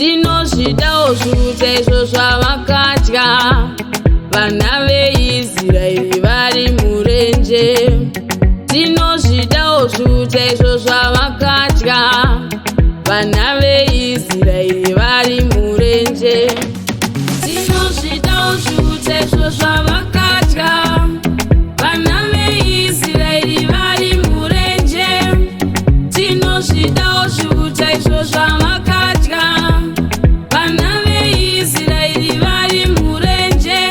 tinozvidawo zviuta zvavakatya vana veIsraeri vari murenje. Tinozvidawo zviuta zvavakatya vana veIsraeri vari murenje. Tinozvidawo zviuta zvavakatya vana veIsraeri vari murenje. Tinozvidawo zviuta zvavakatya vana veIsraeri vari murenje.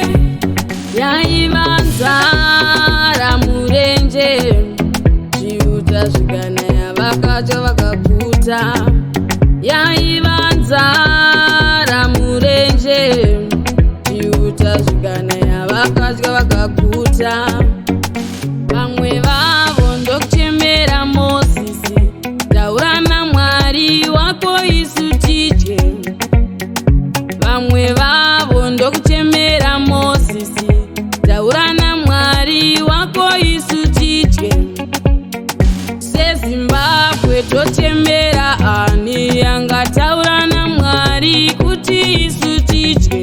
Yaiva nzara murenje, zviuta zvikanaya vakatya vakaguta. Yaiva nzara murenje, zviuta zvikanaya vakatya vakaguta. Vamwe vavo ndokuchemera Mozisi, taura naMwari wako isu tidye. Vamwe vavo ndokuchemera Mozisi, taura naMwari wako isu tidye. SeZimbabwe tochemera ani angataura naMwari kuti isu tidye.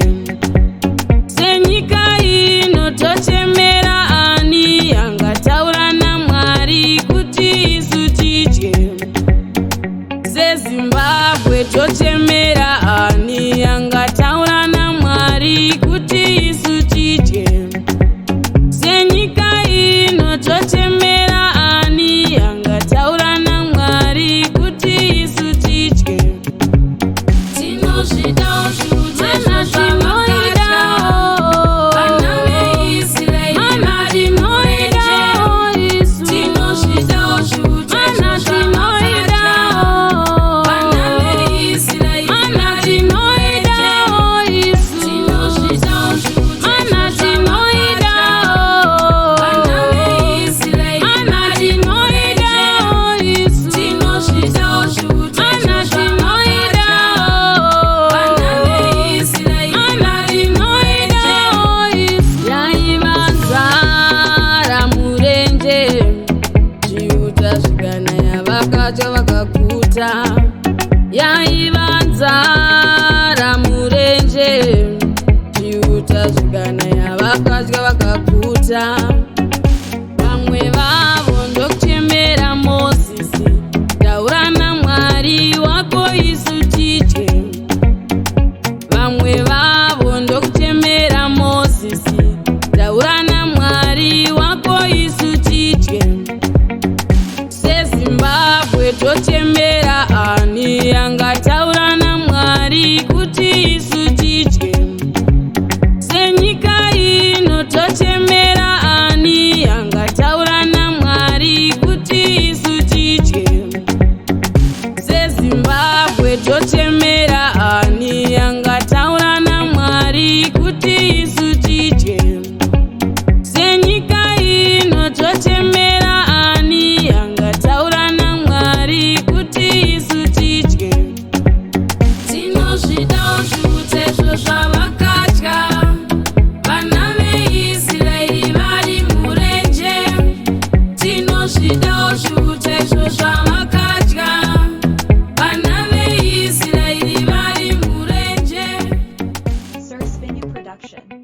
Senyika ino tochemera ani angataura naMwari kuti isu tidye. SeZimbabwe tochemera ani angataura naMwari kuti isu tidye. Senyika ino tochemera ani angataura naMwari kuti isu tidye. Tinozvidawo zviuta zvavakatya vana veIsraeri vari murenje. Tinozvidawo zviuta zvavakatya vana veIsraeri vari murenje. Tinozvidawo zviuta zvavakatya vana veIsraeri vari murenje. Tinozvidawo zviuta zvavakatya vana veIsraeri vari murenje. Yaiva nzara murenje, zviuta zvikanaya vakatya vakaguta. Yaiva nzara murenje, zviuta zvikanaya vakatya vakaguta. Vamwe vavo ndokuchemera Mozisi, taura naMwari wako isu tidye. Vamwe vavo ndokuchemera Mozisi, taura naMwari wako isu tidye. SeZimbabwe tochemera ani angataura naMwari kuti isu tidye. Senyika ino tochemera ani angataura naMwari kuti isu tidye. SeZimbabwe tochemera ani angataura naMwari kuti isu tidye. Senyika ino tochemera ani angataura naMwari kuti isu tidye. Tinozvidawo zviuta zvavakatya vana veIsraeri vari murenje. Tinozvidawo zviuta zvavakatya vana veIsraeri vari murenje. Sir Spinning Production.